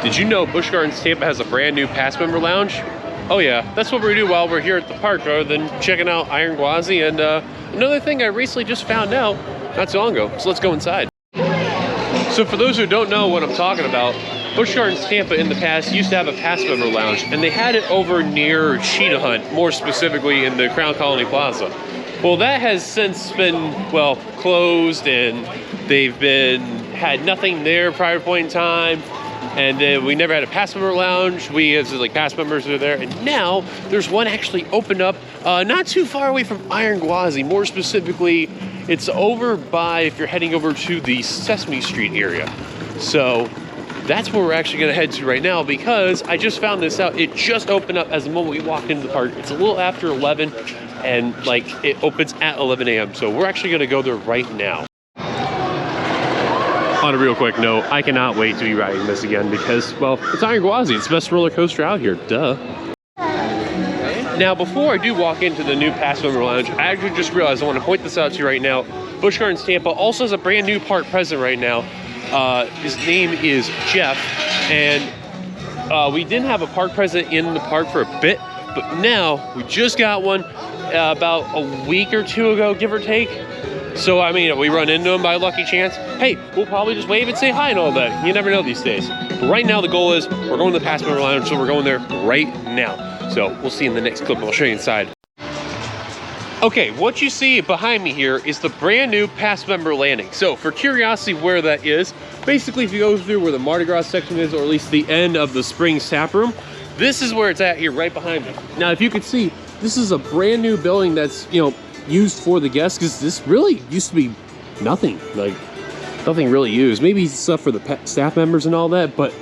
Did you know Busch Gardens Tampa has a brand new pass member lounge? Oh yeah, that's what we do while we're here at the park, rather than checking out Iron Gwazi. And another thing I recently just found out not too long ago, so let's go inside. So for those who don't know what I'm talking about, Busch Gardens Tampa in the past used to have a pass member lounge, and they had it over near Cheetah Hunt, more specifically in the Crown Colony Plaza. Well, that has since been, well, closed, and they've had nothing there prior point in time. And we never had a pass member lounge. We as like pass members are there, and now there's one actually opened up not too far away from Iron Gwazi. More specifically, it's over by, if you're heading over to the Sesame Street area. So that's where we're actually gonna head to right now, because I just found this out. It just opened up as the moment we walked into the park. It's a little after 11, and like it opens at 11 a.m. So we're actually gonna go there right now. On a real quick note, I cannot wait to be riding this again because, well, it's Iron Gwazi. It's the best roller coaster out here, duh. Now, before I do walk into the new pass member lounge, I actually just realized I want to point this out to you right now. Busch Gardens Tampa also has a brand new park president right now. His name is Jeff, and we didn't have a park president in the park for a bit, but now we just got one about a week or two ago, give or take. So, I mean, we run into him by lucky chance. Hey, we'll probably just wave and say hi and all that. You never know these days. But right now, the goal is we're going to the pass member lounge, so we're going there right now. So we'll see in the next clip. I'll show you inside. Okay, what you see behind me here is the brand new pass member landing. So for curiosity where that is, basically if you go through where the Mardi Gras section is, or at least the end of the spring tap room, this is where it's at here, right behind me. Now, if you could see, this is a brand new building that's, you know, used for the guests, because this really used to be nothing, like nothing really used. Maybe stuff for the staff members and all that, but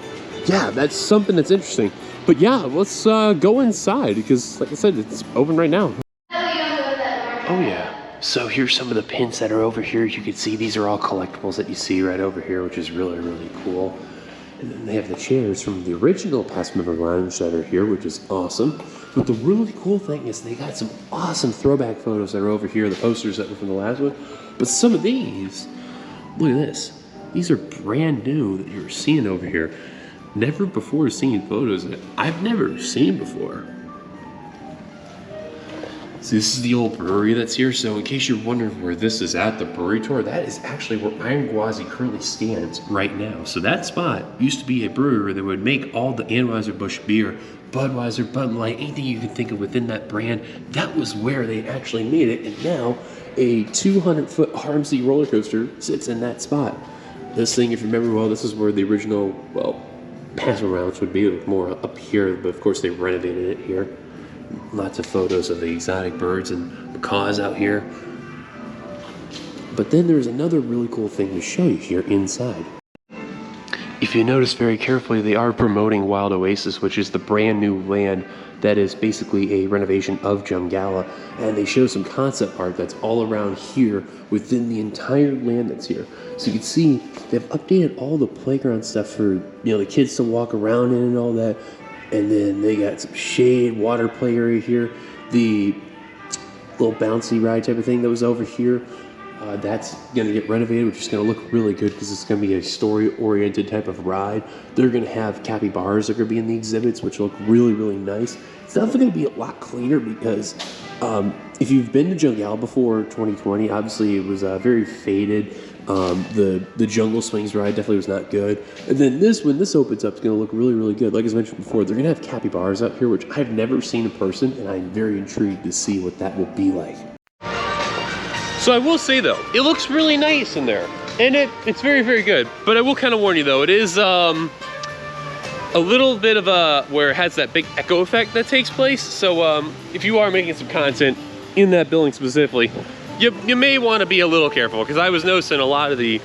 yeah, that's something that's interesting. But yeah, let's go inside, because like I said, it's open right now. Oh yeah, so here's some of the pins that are over here. You can see these are all collectibles that you see right over here, which is really, really cool. And then they have the chairs from the original pass member lounge that are here, which is awesome. But the really cool thing is they got some awesome throwback photos that are over here, the posters that were from the last one. But some of these, look at this. These are brand new that you're seeing over here. Never before seen photos that I've never seen before. So this is the old brewery that's here. So in case you're wondering where this is at, the brewery tour, that is actually where Iron Gwazi currently stands right now. So that spot used to be a brewery that would make all the Anheuser-Busch beer, Budweiser, Bud Light, anything you can think of within that brand. That was where they actually made it. And now a 200-foot RMC roller coaster sits in that spot. This thing, if you remember well, this is where the original, well, pass rounds would be, more up here, but of course they renovated it here. Lots of photos of the exotic birds and macaws out here. But then there's another really cool thing to show you here inside. If you notice very carefully, they are promoting Wild Oasis, which is the brand new land that is basically a renovation of Jungala. And they show some concept art that's all around here within the entire land that's here. So you can see they've updated all the playground stuff for, you know, the kids to walk around in and all that. And then they got some shade, water play area here. The little bouncy ride type of thing that was over here. That's going to get renovated, which is going to look really good because it's going to be a story-oriented type of ride. They're going to have capybaras that are going to be in the exhibits, which look really, really nice. It's definitely going to be a lot cleaner because if you've been to Jungala before 2020, obviously it was very faded. The Jungle Swings ride definitely was not good. And then when this opens up, it's going to look really, really good. Like I mentioned before, they're going to have capybaras out here, which I've never seen in person, and I'm very intrigued to see what that will be like. So I will say though, it looks really nice in there, and it's very, very good. But I will kind of warn you though, it is a little bit of where it has that big echo effect that takes place. So if you are making some content in that building specifically, you may want to be a little careful, because I was noticing a lot of the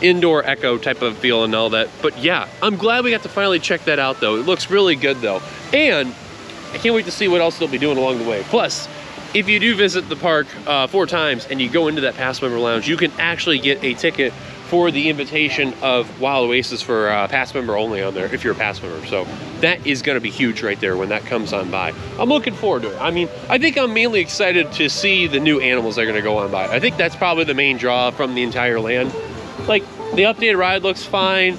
indoor echo type of feel and all that. But yeah, I'm glad we got to finally check that out though. It looks really good though, and I can't wait to see what else they'll be doing along the way. Plus, if you do visit the park 4 times and you go into that pass member lounge, you can actually get a ticket for the invitation of Wild Oasis for pass member only on there, if you're a pass member. So that is going to be huge right there when that comes on by. I'm looking forward to it. I mean, I think I'm mainly excited to see the new animals that are going to go on by. I think that's probably the main draw from the entire land. Like, the updated ride looks fine.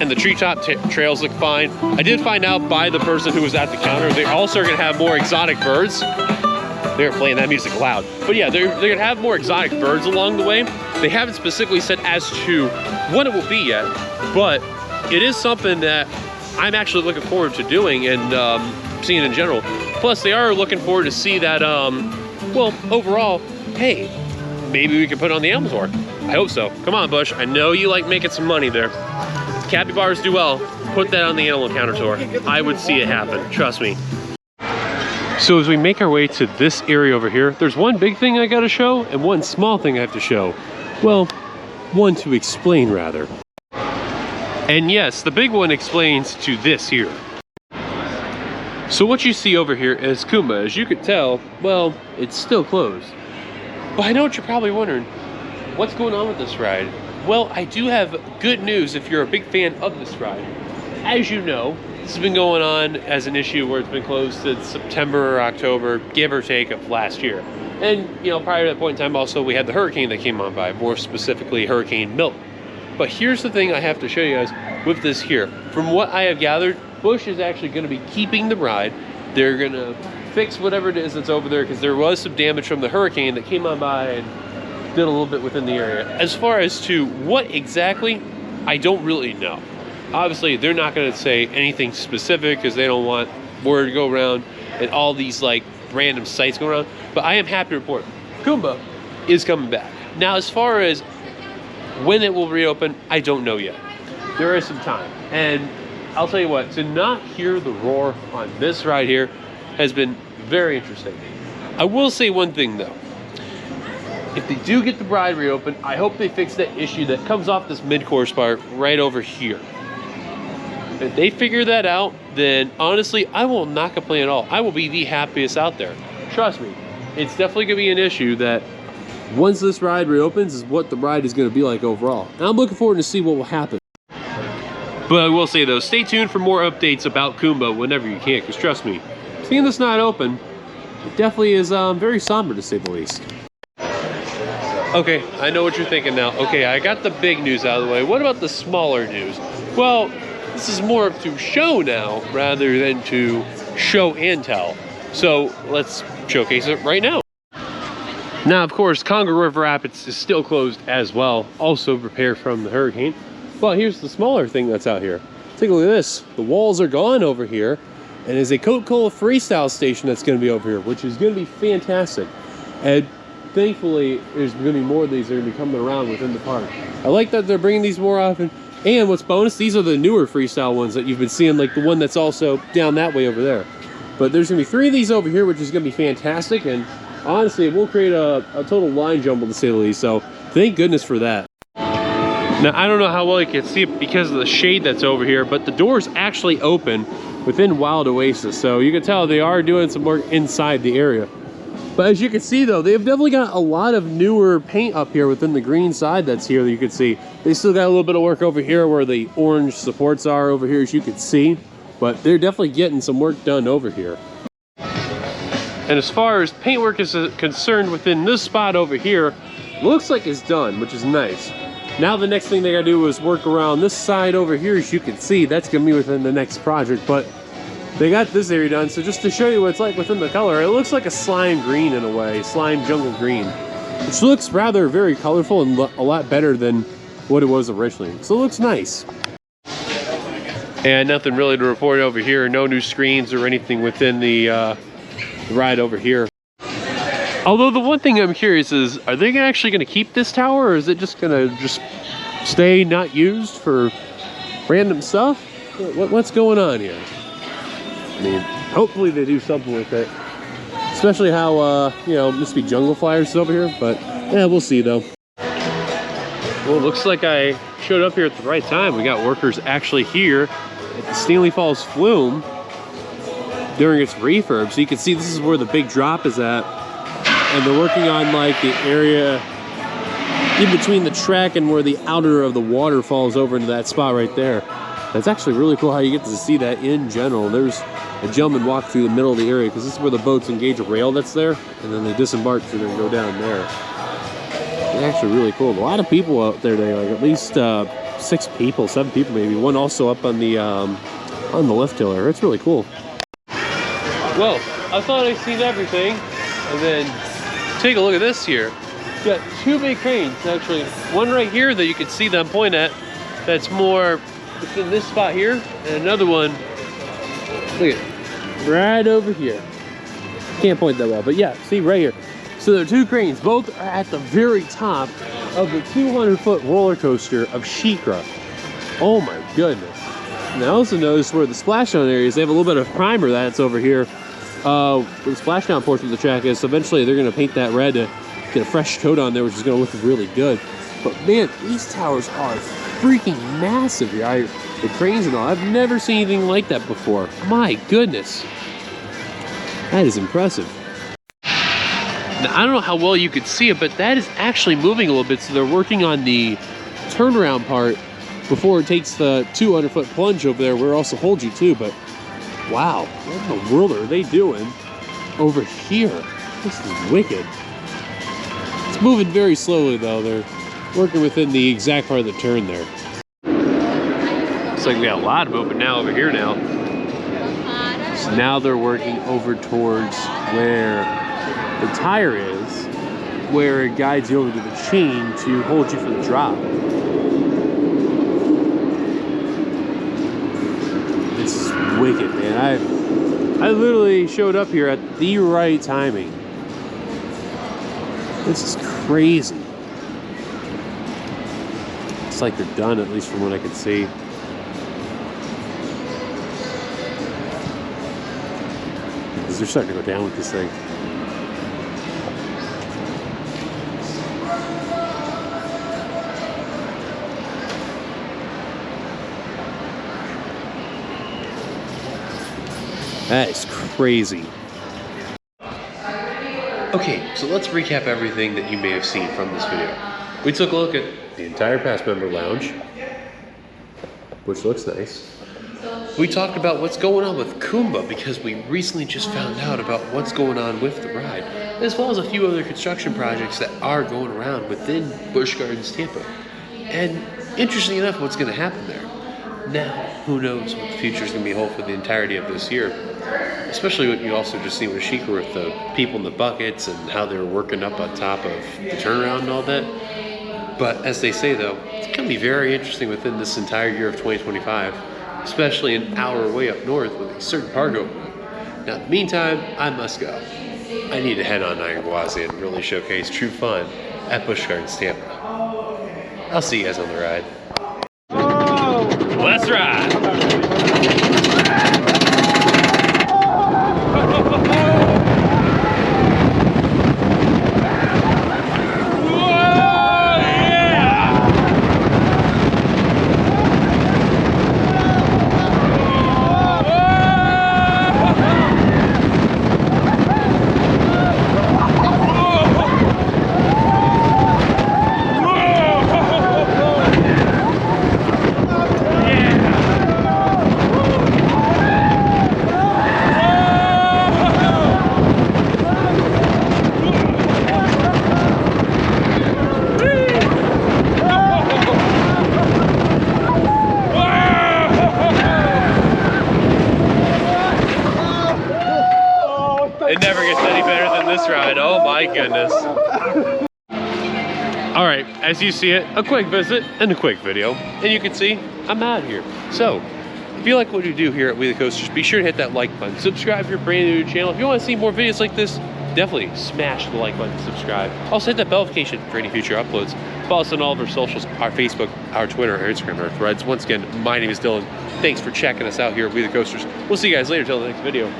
and the treetop trails look fine. I did find out by the person who was at the counter, they also are gonna have more exotic birds. They're playing that music loud. But yeah, they're gonna have more exotic birds along the way. They haven't specifically said as to what it will be yet, but it is something that I'm actually looking forward to doing and seeing in general. Plus, they are looking forward to see that, well, overall, hey, maybe we can put it on the animal tour. I hope so. Come on, Busch. I know you like making some money there. Capybaras do well. Put that on the animal encounter tour. I would see it happen. Trust me. So as we make our way to this area over here, there's one big thing I gotta show and one small thing I have to show. Well, one to explain rather. And yes, the big one explains to this here. So what you see over here is Kumba. As you could tell, well, it's still closed. But I know what you're probably wondering. What's going on with this ride? Well, I do have good news if you're a big fan of this ride. As you know, this has been going on as an issue where it's been closed since September or October, give or take, of last year. And, you know, prior to that point in time also, we had the hurricane that came on by, more specifically Hurricane Milton. But here's the thing I have to show you guys with this here. From what I have gathered, Busch is actually going to be keeping the ride. They're going to fix whatever it is that's over there because there was some damage from the hurricane that came on by and did a little bit within the area. As far as to what exactly, I don't really know. Obviously, they're not going to say anything specific because they don't want word to go around and all these like random sites go around. But I am happy to report Kumba is coming back. Now, as far as when it will reopen, I don't know yet. There is some time. And I'll tell you what, to not hear the roar on this ride here has been very interesting. I will say one thing though. If they do get the ride reopened, I hope they fix that issue that comes off this mid-course part right over here. If they figure that out, then honestly, I will not complain at all. I will be the happiest out there. Trust me, it's definitely gonna be an issue that once this ride reopens is what the ride is gonna be like overall. And I'm looking forward to see what will happen. But I will say though, stay tuned for more updates about Kumba whenever you can, because trust me, seeing this not open, it definitely is very somber to say the least. Okay, I know what you're thinking now. Okay, I got the big news out of the way. What about the smaller news? Well, this is more to show now rather than to show and tell. So let's showcase it right now. Now, of course, Congo River Rapids is still closed as well, also prepared from the hurricane. Well, here's the smaller thing that's out here. Take a look at this. The walls are gone over here, and there's a Coca-Cola freestyle station that's going to be over here, which is going to be fantastic. And thankfully, there's going to be more of these that are going to be coming around within the park. I like that they're bringing these more often. And what's bonus, these are the newer freestyle ones that you've been seeing, like the one that's also down that way over there. But there's going to be 3 of these over here, which is going to be fantastic. And honestly, it will create a total line jumble, to say the least. So thank goodness for that. Now, I don't know how well you can see it because of the shade that's over here, but the door's actually open within Wild Oasis. So you can tell they are doing some work inside the area. But as you can see though, they've definitely got a lot of newer paint up here within the green side that's here that you can see. They still got a little bit of work over here where the orange supports are over here, as you can see. But they're definitely getting some work done over here. And as far as paintwork is concerned within this spot over here, looks like it's done, which is nice. Now the next thing they gotta do is work around this side over here. As you can see, that's gonna be within the next project, but they got this area done. So just to show you what it's like within the color, it looks like a slime green in a way, slime jungle green, which looks rather very colorful and a lot better than what it was originally. So it looks nice. And nothing really to report over here. No new screens or anything within the ride over here. Although the one thing I'm curious is, are they actually going to keep this tower, or is it just going to stay not used for random stuff? What's going on here? I mean, hopefully they do something with it. Especially how, you know, must be jungle flyers over here, but yeah, we'll see though. Well, it looks like I showed up here at the right time. We got workers actually here at the Stainley Falls Flume during its refurb. So you can see this is where the big drop is at. And they're working on like the area in between the track and where the outer of the water falls over into that spot right there. That's actually really cool how you get to see that in general. There's a gentleman walk through the middle of the area because this is where the boats engage a rail that's there, and then they disembark and then go down there. It's actually really cool. A lot of people out there today, like at least 6 people, 7 people maybe. One also up on the lift tiller. It's really cool. Well, I thought I'd seen everything, and then take a look at this here. You got 2 big cranes, actually. One right here that you can see them point at. That's more in this spot here, and another one. Look at it, right over here. Can't point that well, but yeah, see right here. So there are 2 cranes. Both are at the very top of the 200-foot roller coaster of Sheikra. Oh my goodness. And I also noticed where the splashdown areas, they have a little bit of primer that's over here. Where the splashdown portion of the track is. So eventually they're going to paint that red to get a fresh coat on there, which is going to look really good. But man, these towers are freaking massive here. The cranes and all. I've never seen anything like that before. My goodness. That is impressive. Now, I don't know how well you could see it, but that is actually moving a little bit. So they're working on the turnaround part before it takes the 200-foot plunge over there, where it also holds you too. But wow, what in the world are they doing over here? This is wicked. It's moving very slowly though. They're working within the exact part of the turn there. Looks like we got a lot of movement now over here now. So now they're working over towards where the tire is, where it guides you over to the chain to hold you for the drop. This is wicked, man. I literally showed up here at the right timing. This is crazy. It's like they're done, at least from what I could see. Because they're starting to go down with this thing. That is crazy. Okay, so let's recap everything that you may have seen from this video. We took a look at the entire pass member lounge, which looks nice. We talked about what's going on with Kumba, because we recently just found out about what's going on with the ride, as well as a few other construction projects that are going around within Busch Gardens Tampa. And interesting enough, what's going to happen there. Now, who knows what the future is going to be hold for the entirety of this year. Especially what you also just seen with Sheikra, with the people in the buckets and how they were working up on top of the turnaround and all that. But as they say though, it's going to be very interesting within this entire year of 2025, especially an hour away up north with a certain park opening. Now in the meantime, I must go. I need to head on Niagara and really showcase true fun at Busch Gardens Tampa. I'll see you guys on the ride. Let's ride! It never gets any better than this ride. Oh my goodness. All right, as you see it, a quick visit and a quick video. And you can see I'm out of here. So, if you like what we do here at WeTheCoasters, be sure to hit that like button. Subscribe if you're brand new to the channel. If you want to see more videos like this, definitely smash the like button and subscribe. Also hit that bell notification for any future uploads. Follow us on all of our socials, our Facebook, our Twitter, our Instagram, our Threads. Once again, my name is Dillon. Thanks for checking us out here at WeTheCoasters. We'll see you guys later till the next video.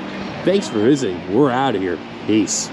Thanks for visiting. We're out of here. Peace.